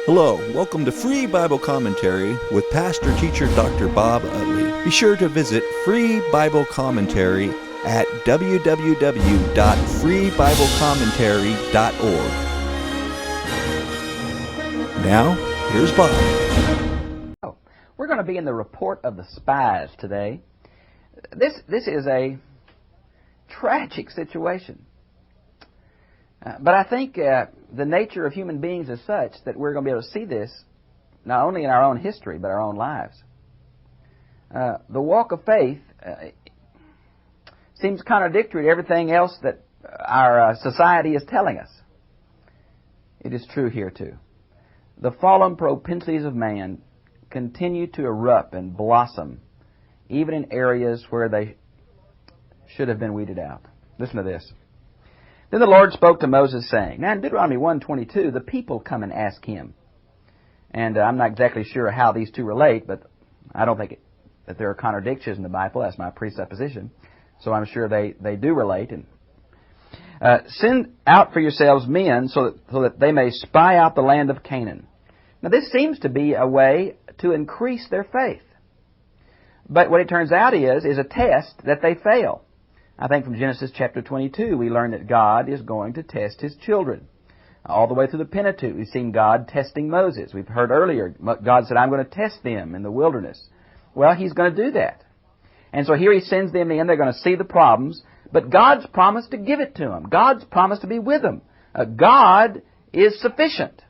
Hello, welcome to Free Bible Commentary with Pastor Teacher Dr. Bob Utley. Be sure to visit Free Bible Commentary at www.freebiblecommentary.org. Now, here's Bob. We're going to be in the report of the spies today. This is a tragic situation. But I think the nature of human beings is such that we're going to be able to see this not only in our own history, but our own lives. The walk of faith seems contradictory to everything else that our society is telling us. It is true here too. The fallen propensities of man continue to erupt and blossom, even in areas where they should have been weeded out. Listen to this. Then the Lord spoke to Moses, saying, now in Deuteronomy 1:22, the people come and ask him. And I'm not exactly sure how these two relate, but I don't think that there are contradictions in the Bible. That's my presupposition. So I'm sure they do relate. And send out for yourselves men so that they may spy out the land of Canaan. Now this seems to be a way to increase their faith. But what it turns out is a test that they fail. I think from Genesis chapter 22, we learn that God is going to test His children. All the way through the Pentateuch, we've seen God testing Moses. We've heard earlier, God said, I'm going to test them in the wilderness. Well, He's going to do that. And so here He sends them in. They're going to see the problems. But God's promised to give it to them. God's promised to be with them. God is sufficient.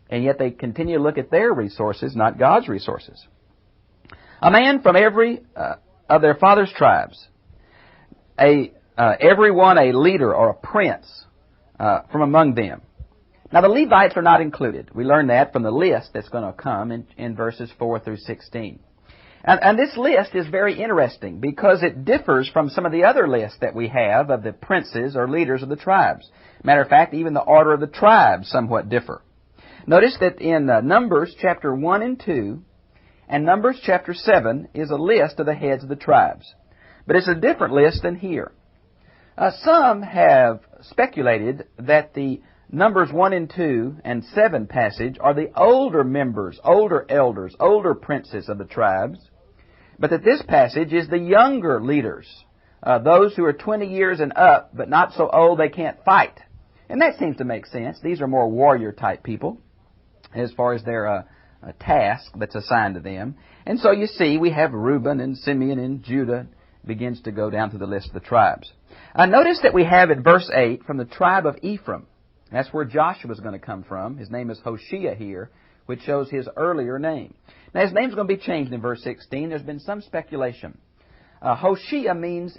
And yet they continue to look at their resources, not God's resources. A man from every of their father's tribes, everyone a leader or a prince from among them. Now the Levites are not included. We learn that from the list that's going to come in verses 4 through 16. And this list is very interesting because it differs from some of the other lists that we have of the princes or leaders of the tribes. Matter of fact, even the order of the tribes somewhat differ. Notice that in Numbers chapter 1 and 2 and Numbers chapter 7 is a list of the heads of the tribes. But it's a different list than here. Some have speculated that the Numbers 1 and 2 and 7 passage are the older members, older elders, older princes of the tribes, but that this passage is the younger leaders, those who are 20 years and up, but not so old they can't fight. And that seems to make sense. These are more warrior-type people as far as their task that's assigned to them. And so you see, we have Reuben and Simeon and Judah begins to go down to the list of the tribes. Notice that we have at verse 8 from the tribe of Ephraim. That's where Joshua is going to come from. His name is Hoshea here, which shows his earlier name. Now his name is going to be changed in verse 16. There's been some speculation. Hoshea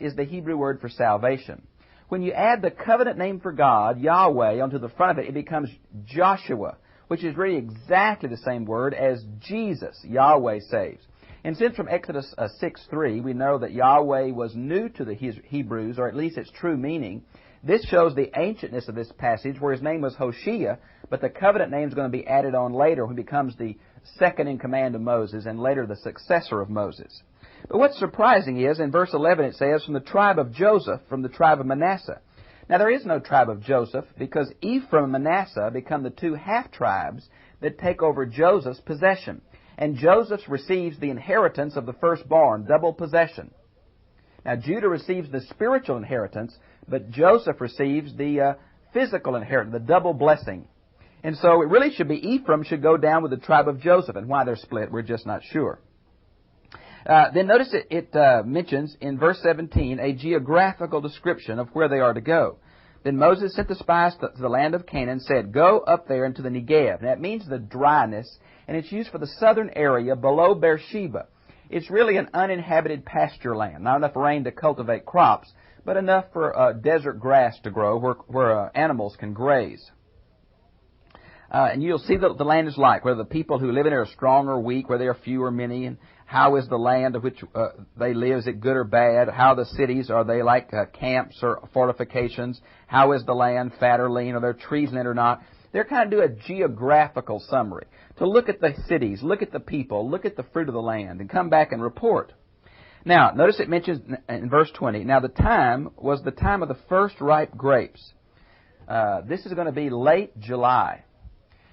is the Hebrew word for salvation. When you add the covenant name for God, Yahweh, onto the front of it, it becomes Joshua, which is really exactly the same word as Jesus, Yahweh saves. And since from Exodus 6:3 we know that Yahweh was new to the Hebrews, or at least its true meaning, this shows the ancientness of this passage where his name was Hoshea, but the covenant name is going to be added on later when he becomes the second in command of Moses and later the successor of Moses. But what's surprising is in verse 11 it says, from the tribe of Joseph, from the tribe of Manasseh. Now there is no tribe of Joseph because Ephraim and Manasseh become the two half-tribes that take over Joseph's possession. And Joseph receives the inheritance of the firstborn, double possession. Now Judah receives the spiritual inheritance, but Joseph receives the physical inheritance, the double blessing. And so it really should be Ephraim should go down with the tribe of Joseph. And why they're split, we're just not sure. Then notice it mentions in verse 17 a geographical description of where they are to go. Then Moses sent the spies to the land of Canaan and said, go up there into the Negev. Now it means the dryness, and it's used for the southern area below Beersheba. It's really an uninhabited pasture land. Not enough rain to cultivate crops, but enough for desert grass to grow where animals can graze. And you'll see what the land is like, whether the people who live in it are strong or weak, whether they are few or many, and how is the land of which they live, is it good or bad? How are the cities, are they like camps or fortifications? How is the land, fat or lean? Are there trees in it or not? They're kind of do a geographical summary to look at the cities, look at the people, look at the fruit of the land, and come back and report. Now, notice it mentions in verse 20, now the time was the time of the first ripe grapes. This is going to be late July.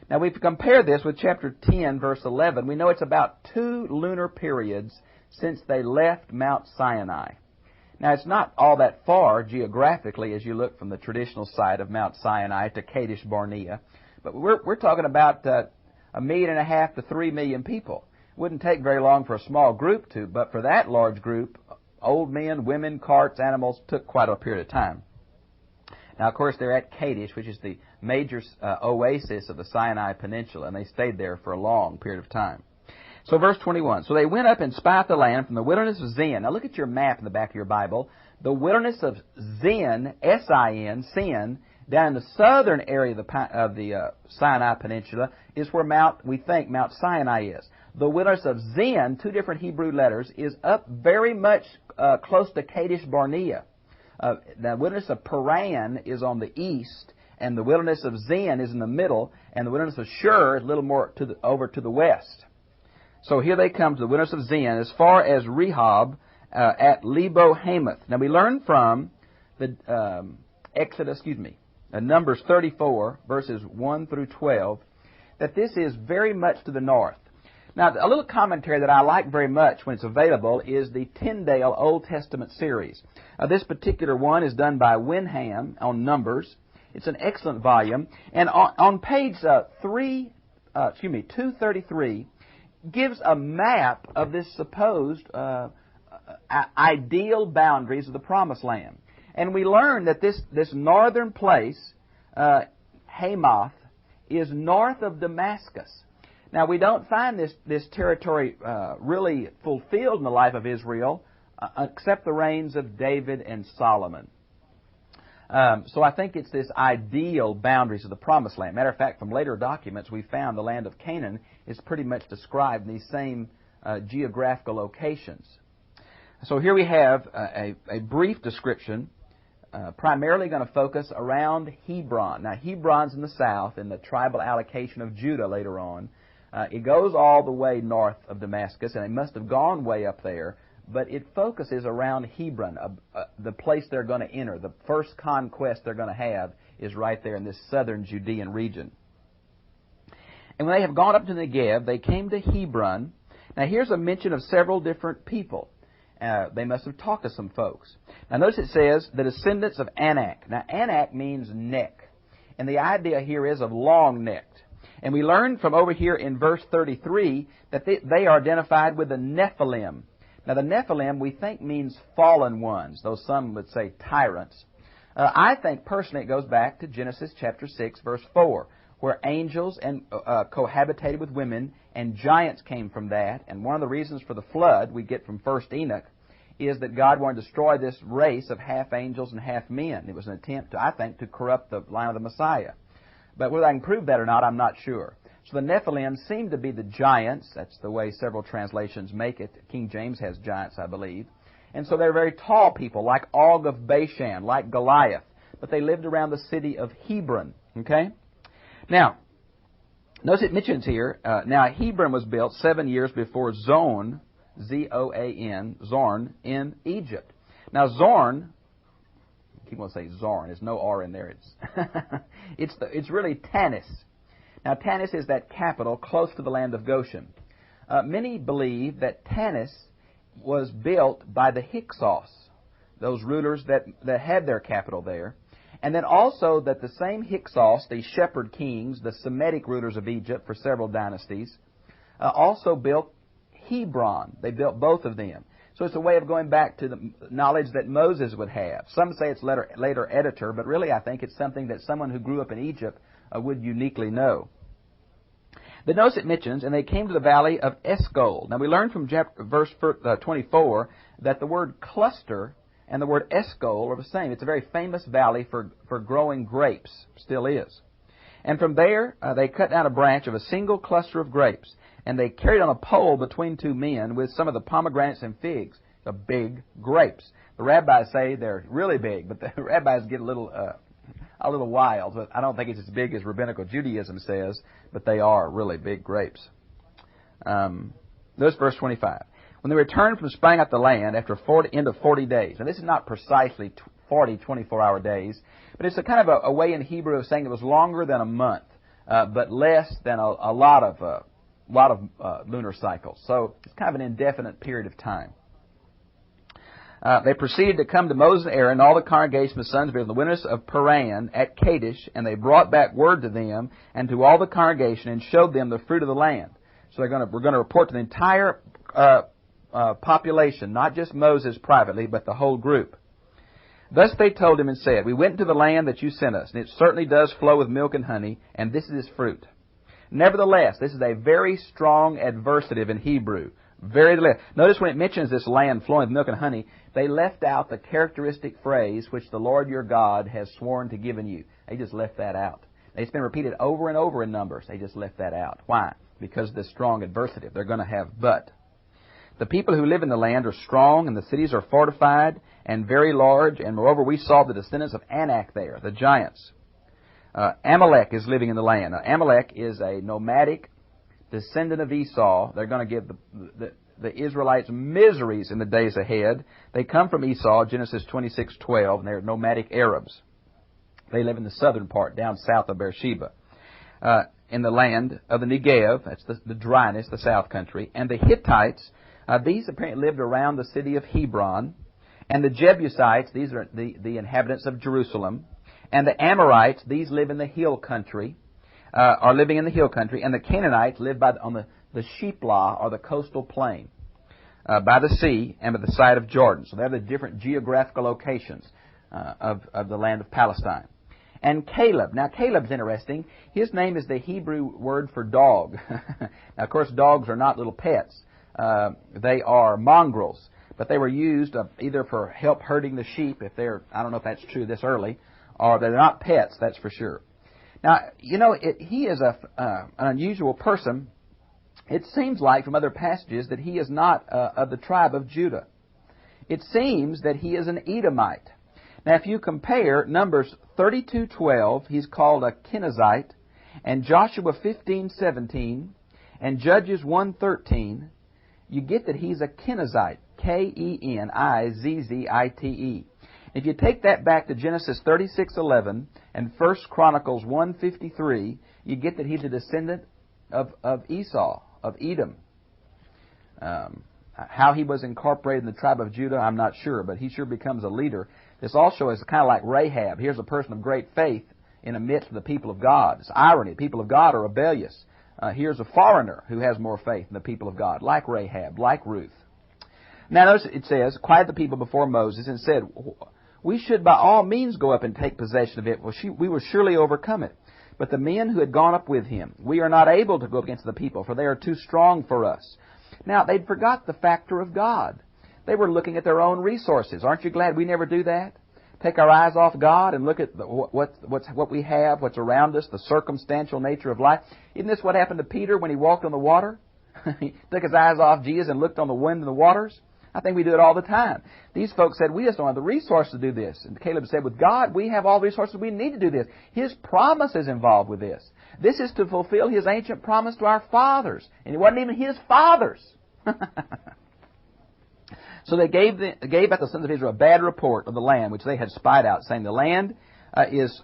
Now, if we compare this with chapter 10, verse 11, we know it's about 2 lunar periods since they left Mount Sinai. Now, it's not all that far geographically as you look from the traditional site of Mount Sinai to Kadesh Barnea, but we're talking about 1.5 million to 3 million people. Wouldn't take very long for a small group to, but for that large group, old men, women, carts, animals, took quite a period of time. Now, of course, they're at Kadesh, which is the major oasis of the Sinai Peninsula, and they stayed there for a long period of time. So verse 21, so they went up and spied the land from the wilderness of Zin. Now look at your map in the back of your Bible. The wilderness of Zin, S-I-N, Sin, down in the southern area of the Sinai Peninsula is where we think Mount Sinai is. The wilderness of Zin, 2 different Hebrew letters, is up very much close to Kadesh Barnea. The wilderness of Paran is on the east, and the wilderness of Zin is in the middle, and the wilderness of Shur is a little more over to the west. So here they come to the wilderness of Zin, as far as Rehob at Lebo Hamath. Now we learn from the Numbers 34, verses 1 through 12, that this is very much to the north. Now, a little commentary that I like very much when it's available is the Tyndale Old Testament series. This particular one is done by Wenham on Numbers. It's an excellent volume. And on page 233, gives a map of this supposed ideal boundaries of the Promised Land. And we learn that this northern place, Hamath, is north of Damascus. Now, we don't find this territory really fulfilled in the life of Israel except the reigns of David and Solomon. So I think it's this ideal boundaries of the Promised Land. Matter of fact, from later documents, we found the land of Canaan is pretty much described in these same geographical locations. So here we have a brief description, primarily going to focus around Hebron. Now, Hebron's in the south, in the tribal allocation of Judah later on. It goes all the way north of Damascus, and it must have gone way up there, but it focuses around Hebron, the place they're going to enter. The first conquest they're going to have is right there in this southern Judean region. And when they have gone up to Negev, they came to Hebron. Now here's a mention of several different people. They must have talked to some folks. Now notice it says, the descendants of Anak. Now Anak means neck, and the idea here is of long-necked. And we learn from over here in verse 33 that they are identified with the Nephilim. Now, the Nephilim, we think, means fallen ones, though some would say tyrants. I think, personally, it goes back to Genesis chapter 6, verse 4, where angels cohabitated with women, and giants came from that. And one of the reasons for the flood we get from 1st Enoch is that God wanted to destroy this race of half angels and half men. It was an attempt, I think, to corrupt the line of the Messiah. But whether I can prove that or not, I'm not sure. So the Nephilim seem to be the giants. That's the way several translations make it. King James has giants, I believe. And so they're very tall people, like Og of Bashan, like Goliath. But they lived around the city of Hebron. Okay? Now, notice it mentions here, now Hebron was built 7 years before Zorn, Z-O-A-N, Zorn, in Egypt. Now Zorn, I keep on saying Zorn, there's no R in there. It's really Tanis. Now, Tanis is that capital close to the land of Goshen. Many believe that Tanis was built by the Hyksos, those rulers that had their capital there. And then also that the same Hyksos, the shepherd kings, the Semitic rulers of Egypt for several dynasties, also built Hebron. They built both of them. So it's a way of going back to the knowledge that Moses would have. Some say it's later editor, but really I think it's something that someone who grew up in Egypt would uniquely know. But notice it mentions, and they came to the valley of Eshcol. Now we learn from verse 24 that the word cluster and the word Eshcol are the same. It's a very famous valley for growing grapes, still is. And from there they cut down a branch of a single cluster of grapes, and they carried on a pole between 2 men with some of the pomegranates and figs, the big grapes. The rabbis say they're really big, but the rabbis get a little wild. But I don't think it's as big as Rabbinical Judaism says, but they are really big grapes. Notice verse 25. When they returned from spying out the land after 40 days, and this is not precisely 40 24-hour days, but it's a kind of a way in Hebrew of saying it was longer than a month. but less than a lot of lunar cycles. So it's kind of an indefinite period of time. They proceeded to come to Moses and Aaron, and all the congregation of the sons of Israel, in the wilderness of Paran at Kadesh, and they brought back word to them and to all the congregation, and showed them the fruit of the land. So we're going to report to the entire population, not just Moses privately, but the whole group. Thus they told him and said, "We went into the land that you sent us, and it certainly does flow with milk and honey, and this is its fruit." Nevertheless, this is a very strong adversative in Hebrew. Notice when it mentions this land flowing with milk and honey, they left out the characteristic phrase, which the Lord your God has sworn to give you. They just left that out. It's been repeated over and over in Numbers. They just left that out. Why? Because of this strong adversative. They're going to have but. The people who live in the land are strong, and the cities are fortified and very large, and moreover we saw the descendants of Anak there, the giants. Amalek is living in the land. Now, Amalek is a nomadic descendant of Esau. They're going to give the Israelites miseries in the days ahead. They come from Esau, Genesis 26:12, and they're nomadic Arabs. They live in the southern part, down south of Beersheba, in the land of the Negev. That's the dryness, the south country. And the Hittites, these apparently lived around the city of Hebron. And the Jebusites, these are the inhabitants of Jerusalem. And the Amorites, these live in the hill country, are living in the hill country. And the Canaanites live on the Sheplah, or the coastal plain, by the sea and by the side of Jordan. So they're the different geographical locations of the land of Palestine. And Caleb. Now, Caleb's interesting. His name is the Hebrew word for dog. Now, of course, dogs are not little pets. They are mongrels. But they were used either for help herding the sheep, if they're, I don't know if that's true this early, or they're not pets, that's for sure. Now, he is an unusual person. It seems like from other passages that he is not of the tribe of Judah. It seems that he is an Edomite. Now, if you compare Numbers 32:12, he's called a Kenizzite, and Joshua 15:17, and Judges 1:13, you get that he's a Kenizzite, Kenizzite. If you take that back to Genesis 36:11 and 1 Chronicles 1:53, you get that he's a descendant of Esau, of Edom. How he was incorporated in the tribe of Judah, I'm not sure, but he sure becomes a leader. This also is kind of like Rahab. Here's a person of great faith in the midst of the people of God. It's irony. The people of God are rebellious. Here's a foreigner who has more faith in the people of God, like Rahab, like Ruth. Now notice it says, quieted the people before Moses and said, "We should by all means go up and take possession of it. We will surely overcome it. But the men who had gone up with him, we are not able to go up against the people, for they are too strong for us." Now, they'd forgot the factor of God. They were looking at their own resources. Aren't you glad we never do that? Take our eyes off God and look at what we have, what's around us, the circumstantial nature of life. Isn't this what happened to Peter when he walked on the water? He took his eyes off Jesus and looked on the wind and the waters. I think we do it all the time. These folks said, "We just don't have the resources to do this." And Caleb said, "With God, we have all the resources we need to do this. His promise is involved with this. This is to fulfill His ancient promise to our fathers." And it wasn't even His fathers. So they gave at the sons of Israel a bad report of the land which they had spied out, saying, "The land is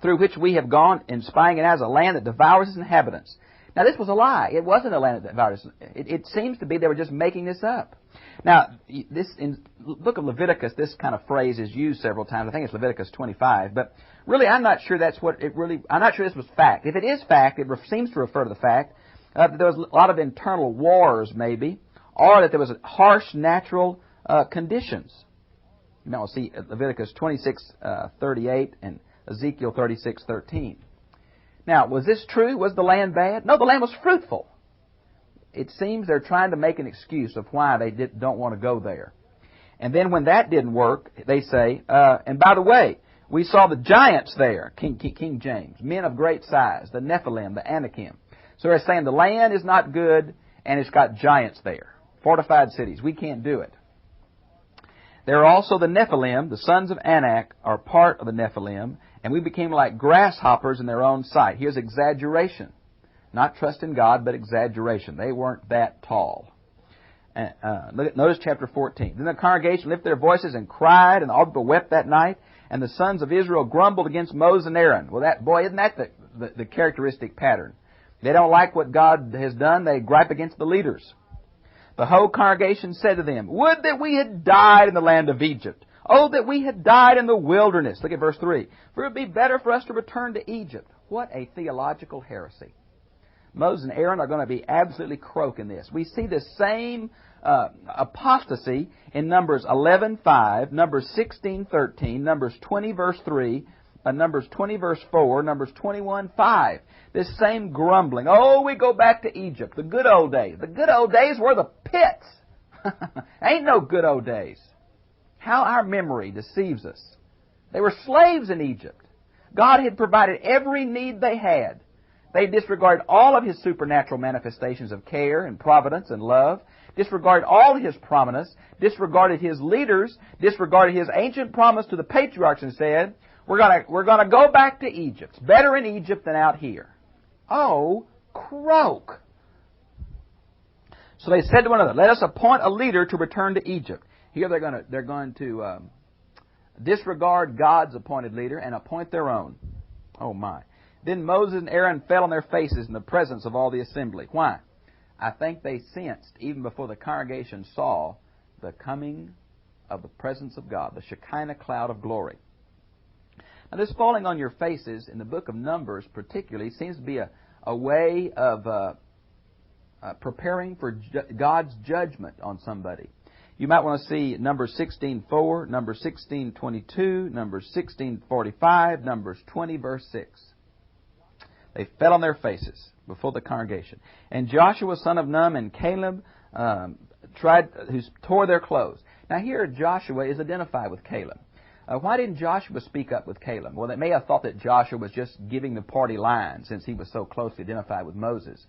through which we have gone in spying it as a land that devours its inhabitants." Now, this was a lie. It wasn't a land that devours. It seems to be they were just making this up. Now, this in the book of Leviticus, this kind of phrase is used several times. I think it's Leviticus 25. But really, I'm not sure that's what it really... I'm not sure this was fact. If it is fact, it seems to refer to the fact that there was a lot of internal wars, maybe, or that there was harsh natural conditions. Now, we'll see Leviticus 26:38 and Ezekiel 36:13. Now, was this true? Was the land bad? No, the land was fruitful. It seems they're trying to make an excuse of why they don't want to go there. And then when that didn't work, they say, and by the way, we saw the giants there, King James, men of great size, the Nephilim, the Anakim. So they're saying the land is not good and it's got giants there, fortified cities. We can't do it. There are also the Nephilim, the sons of Anak are part of the Nephilim, and we became like grasshoppers in their own sight. Here's exaggeration. Not trust in God, but exaggeration. They weren't that tall. Notice chapter 14. Then the congregation lifted their voices and cried, and all the people wept that night. And the sons of Israel grumbled against Moses and Aaron. Well, isn't that the characteristic pattern. They don't like what God has done. They gripe against the leaders. The whole congregation said to them, "Would that we had died in the land of Egypt. Oh, that we had died in the wilderness." Look at verse 3. "For it would be better for us to return to Egypt." What a theological heresy. Moses and Aaron are going to be absolutely croak in this. We see the same apostasy in Numbers 11:5, Numbers 16:13, Numbers 20 verse 3, Numbers 20 verse 4, Numbers 21:5. This same grumbling. Oh, we go back to Egypt, the good old days. The good old days were the pits. Ain't no good old days. How our memory deceives us. They were slaves in Egypt. God had provided every need they had. They disregarded all of His supernatural manifestations of care and providence and love, disregarded all His promise, disregarded His leaders, disregarded His ancient promise to the patriarchs and said, we're gonna go back to Egypt. It's better in Egypt than out here. Oh, croak. So they said to one another, "Let us appoint a leader to return to Egypt." Here they're going to disregard God's appointed leader and appoint their own. Oh my. Then Moses and Aaron fell on their faces in the presence of all the assembly. Why? I think they sensed, even before the congregation saw, the coming of the presence of God, the Shekinah cloud of glory. Now, this falling on your faces in the book of Numbers particularly seems to be a way of preparing for God's judgment on somebody. You might want to see Numbers 16:4, Numbers 16:22, Numbers 16:45, Numbers 20 verse 6. They fell on their faces before the congregation. And Joshua, son of Nun, and Caleb who tore their clothes. Now here Joshua is identified with Caleb. Why didn't Joshua speak up with Caleb? Well, they may have thought that Joshua was just giving the party line since he was so closely identified with Moses.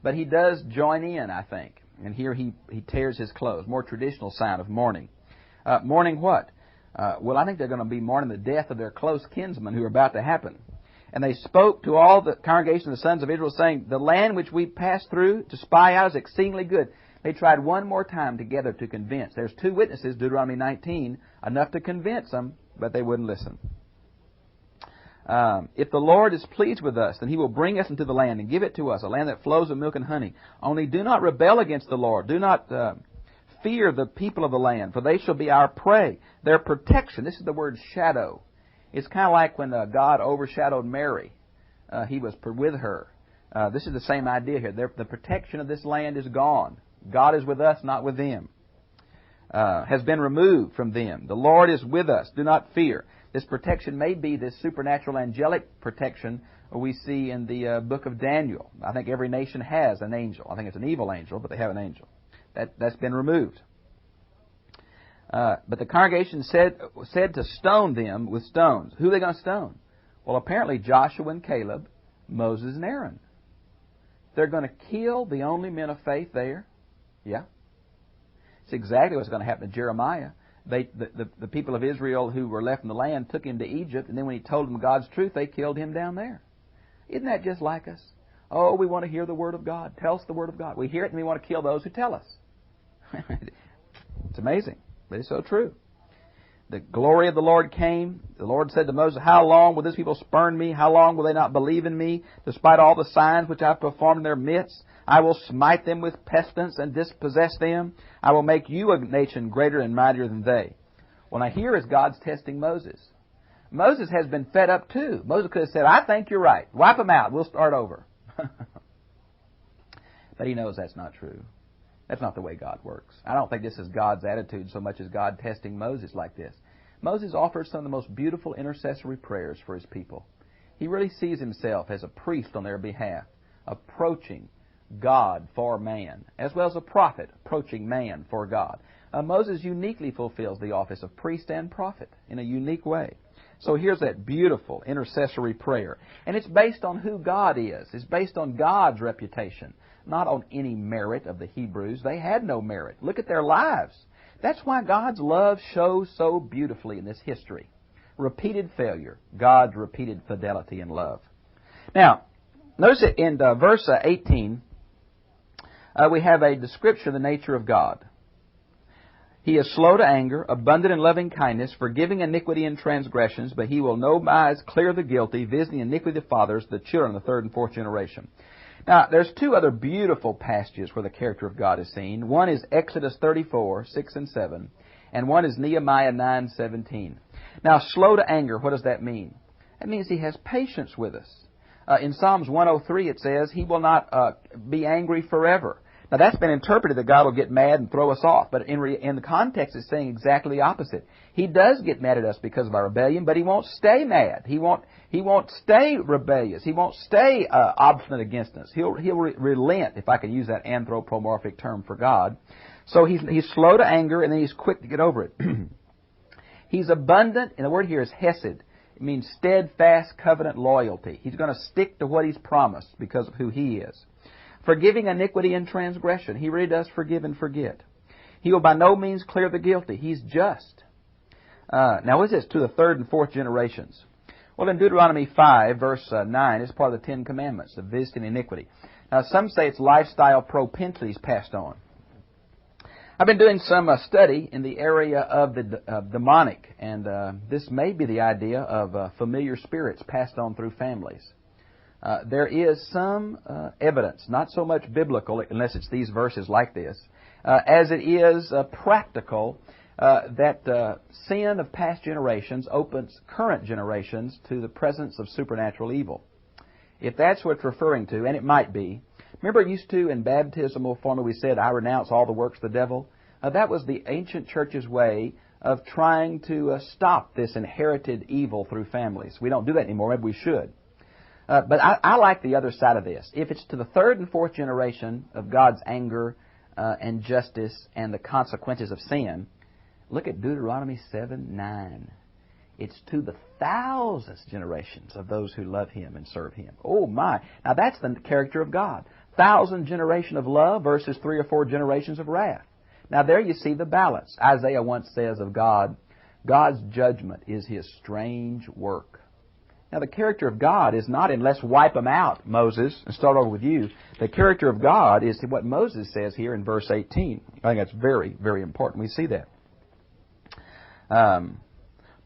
But he does join in, I think. And here he tears his clothes. More traditional sign of mourning. Mourning what? Well, I think they're going to be mourning the death of their close kinsmen who are about to happen. And they spoke to all the congregation of the sons of Israel, saying, "The land which we passed through to spy out is exceedingly good." They tried one more time together to convince. There's two witnesses, Deuteronomy 19, enough to convince them, but they wouldn't listen. "If the Lord is pleased with us, then He will bring us into the land and give it to us, a land that flows with milk and honey. Only do not rebel against the Lord. Do not fear the people of the land, for they shall be our prey, their protection." This is the word shadow. It's kind of like when God overshadowed Mary. He was with her. This is the same idea here. The protection of this land is gone. God is with us, not with them. Has been removed from them. The Lord is with us. Do not fear. This protection may be this supernatural angelic protection we see in the book of Daniel. I think every nation has an angel. I think it's an evil angel, but they have an angel. That's been removed. But the congregation said to stone them with stones. Who are they going to stone? Well, apparently Joshua and Caleb, Moses and Aaron. They're going to kill the only men of faith there. Yeah. It's exactly what's going to happen to Jeremiah. The people of Israel who were left in the land took him to Egypt, and then when he told them God's truth, they killed him down there. Isn't that just like us? Oh, we want to hear the Word of God. Tell us the Word of God. We hear it and we want to kill those who tell us. It's amazing, but it's so true. The glory of the Lord came. The Lord said to Moses, "How long will this people spurn me? How long will they not believe in me, despite all the signs which I have performed in their midst? I will smite them with pestilence and dispossess them. I will make you a nation greater and mightier than they." Well, now here is God's testing Moses. Moses has been fed up too. Moses could have said, "I think you're right. Wipe them out. We'll start over." But he knows that's not true. That's not the way God works. I don't think this is God's attitude so much as God testing Moses like this. Moses offers some of the most beautiful intercessory prayers for his people. He really sees himself as a priest on their behalf, approaching God for man, as well as a prophet approaching man for God. Moses uniquely fulfills the office of priest and prophet in a unique way. So here's that beautiful intercessory prayer. And it's based on who God is. It's based on God's reputation, not on any merit of the Hebrews. They had no merit. Look at their lives. That's why God's love shows so beautifully in this history. Repeated failure, God's repeated fidelity and love. Now, notice it in verse 18, we have a description of the nature of God. He is slow to anger, abundant in loving kindness, forgiving iniquity and transgressions, but he will no wise clear the guilty, visiting iniquity of the fathers, the children of the third and fourth generation. Now, there's two other beautiful passages where the character of God is seen. One is Exodus 34, 6 and 7, and one is Nehemiah 9, 17. Now, slow to anger, what does that mean? That means he has patience with us. In Psalms 103, it says, he will not be angry forever. Now, that's been interpreted that God will get mad and throw us off. But in the context, it's saying exactly the opposite. He does get mad at us because of our rebellion, but he won't stay mad. He won't stay rebellious. He won't stay obstinate against us. He'll relent, if I can use that anthropomorphic term for God. So he's slow to anger, and then he's quick to get over it. He's abundant, and the word here is hesed. It means steadfast covenant loyalty. He's going to stick to what he's promised because of who he is. Forgiving iniquity and transgression. He really does forgive and forget. He will by no means clear the guilty. He's just. Now, what is this? To the third and fourth generations. Well, in Deuteronomy 5, verse 9, it's part of the Ten Commandments, of visiting iniquity. Now, some say it's lifestyle propensities passed on. I've been doing some study in the area of the demonic, and this may be the idea of familiar spirits passed on through families. There is some evidence, not so much biblical, unless it's these verses like this, as it is practical, that sin of past generations opens current generations to the presence of supernatural evil. If that's what it's referring to, and it might be, remember used to in baptismal formula we said, I renounce all the works of the devil? That was the ancient church's way of trying to stop this inherited evil through families. We don't do that anymore. Maybe we should. But I like the other side of this. If it's to the third and fourth generation of God's anger and justice and the consequences of sin, look at Deuteronomy 7:9. It's to the thousandth generations of those who love Him and serve Him. Oh my! Now that's the character of God. 1,000 generation of love versus 3 or 4 generations of wrath. Now there you see the balance. Isaiah once says of God, God's judgment is His strange work. Now, the character of God is not in let's wipe them out, Moses, and start over with you. The character of God is what Moses says here in verse 18. I think that's very, very important. We see that.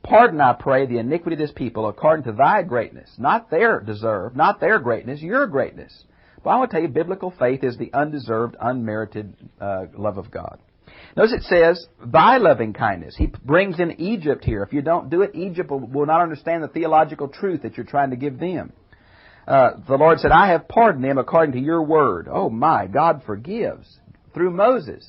Pardon, I pray, the iniquity of this people according to thy greatness, not their deserve, not their greatness, your greatness. But I want to tell you, biblical faith is the undeserved, unmerited love of God. Notice it says, thy loving kindness. He brings in Egypt here. If you don't do it, Egypt will not understand the theological truth that you're trying to give them. The Lord said, I have pardoned them according to your word. Oh my, God forgives through Moses.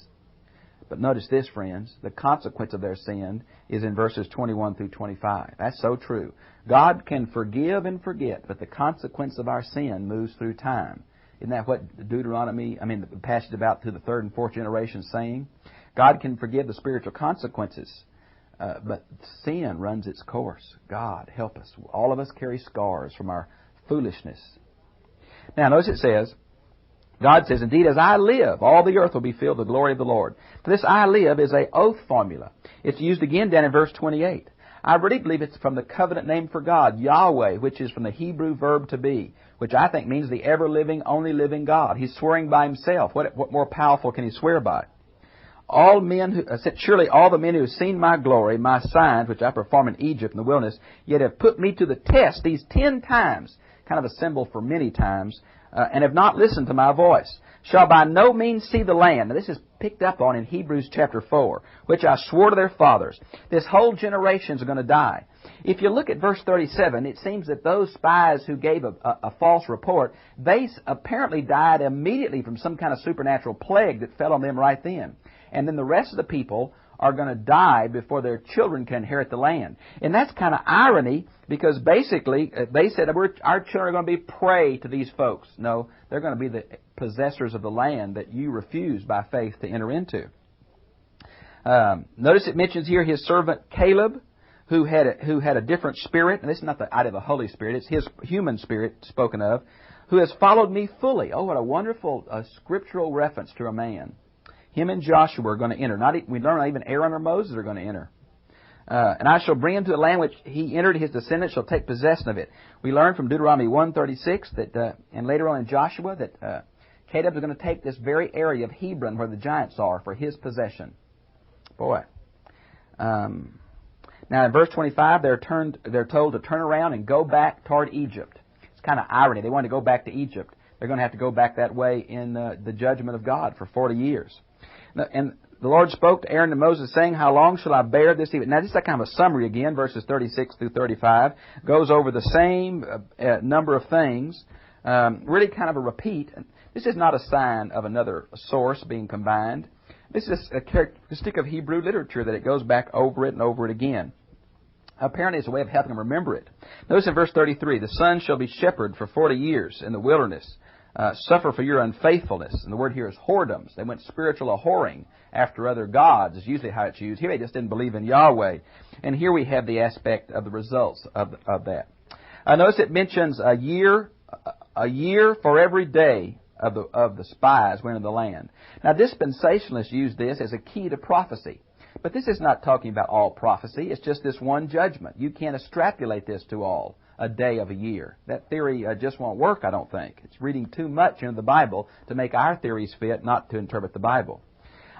But notice this, friends, the consequence of their sin is in verses 21 through 25. That's so true. God can forgive and forget, but the consequence of our sin moves through time. Isn't that what the passage about to the third and fourth generation saying? God can forgive the spiritual consequences, but sin runs its course. God, help us. All of us carry scars from our foolishness. Now, notice it says, God says, indeed, as I live, all the earth will be filled with the glory of the Lord. This I live is an oath formula. It's used again down in verse 28. I really believe it's from the covenant name for God, Yahweh, which is from the Hebrew verb to be, which I think means the ever-living, only living God. He's swearing by Himself. What more powerful can He swear by? Surely all the men who have seen my glory, my signs, which I perform in Egypt in the wilderness, yet have put me to the test these 10 times, kind of a symbol for many times, and have not listened to my voice, shall by no means see the land. Now this is picked up on in Hebrews chapter 4, which I swore to their fathers. This whole generation is going to die. If you look at verse 37, it seems that those spies who gave a false report, they apparently died immediately from some kind of supernatural plague that fell on them right then. And then the rest of the people are going to die before their children can inherit the land. And that's kind of irony, because basically they said our children are going to be prey to these folks. No, they're going to be the possessors of the land that you refuse by faith to enter into. Notice it mentions here his servant Caleb, who had a different spirit. And this is not the idea of the Holy Spirit. It's his human spirit spoken of, who has followed me fully. Oh, what a wonderful scriptural reference to a man. Him and Joshua are going to enter. We learn not even Aaron or Moses are going to enter. And I shall bring him to the land which he entered. His descendants shall take possession of it. We learn from Deuteronomy 1:36 that, and later on in Joshua, that Caleb is going to take this very area of Hebron where the giants are for his possession. Boy. Now in verse 25, they're told to turn around and go back toward Egypt. It's kind of irony. They want to go back to Egypt. They're going to have to go back that way in the judgment of God for 40 years. And the Lord spoke to Aaron and Moses, saying, how long shall I bear this evil? Now, this is a kind of a summary again, verses 36 through 35. Goes over the same number of things. Really kind of a repeat. This is not a sign of another source being combined. This is a characteristic of Hebrew literature that it goes back over it and over it again. Apparently, it's a way of helping them remember it. Notice in verse 33, the son shall be shepherd for 40 years in the wilderness. Suffer for your unfaithfulness. And the word here is whoredoms. They went spiritual a-whoring after other gods, is usually how it's used. Here they just didn't believe in Yahweh. And here we have the aspect of the results of that. Notice it mentions a year for every day of the spies went in the land. Now, dispensationalists use this as a key to prophecy. But this is not talking about all prophecy. It's just this one judgment. You can't extrapolate this to all a day of a year. That theory just won't work, I don't think. It's reading too much into the Bible to make our theories fit, not to interpret the Bible.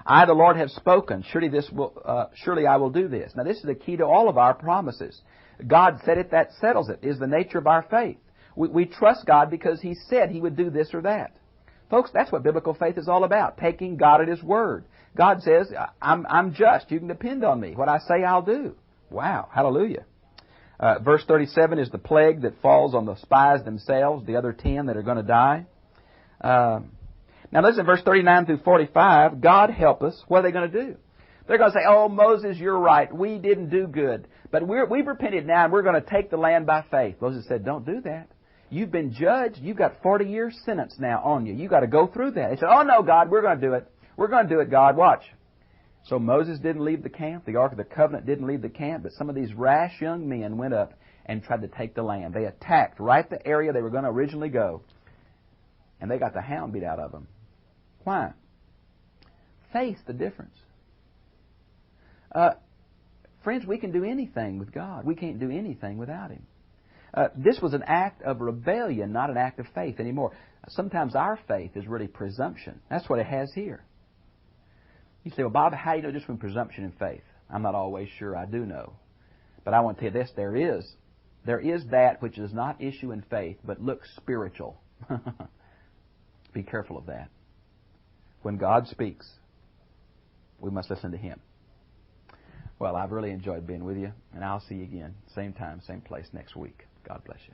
I, the Lord, have spoken. Surely I will do this. Now, this is the key to all of our promises. God said it, that settles it, is the nature of our faith. We trust God because He said He would do this or that. Folks, that's what biblical faith is all about, taking God at His word. God says, I'm just. You can depend on me. What I say, I'll do. Wow. Hallelujah. Verse 37 is the plague that falls on the spies themselves, the other 10 that are going to die. Now listen, verse 39 through 45, God help us. What are they going to do? They're going to say, oh, Moses, you're right. We didn't do good. But we've repented now, and we're going to take the land by faith. Moses said, don't do that. You've been judged. You've got 40 years sentence now on you. You've got to go through that. He said, oh, no, God, we're going to do it. We're going to do it, God. Watch. So Moses didn't leave the camp. The Ark of the Covenant didn't leave the camp. But some of these rash young men went up and tried to take the land. They attacked right the area they were going to originally go. And they got the hound beat out of them. Why? Faith's the difference. Friends, we can do anything with God. We can't do anything without Him. This was an act of rebellion, not an act of faith anymore. Sometimes our faith is really presumption. That's what it has here. You say, well, Bob, how do you know the difference between presumption and faith? I'm not always sure I do know. But I want to tell you this, there is that which does not issue in faith, but looks spiritual. Be careful of that. When God speaks, we must listen to Him. Well, I've really enjoyed being with you, and I'll see you again, same time, same place next week. God bless you.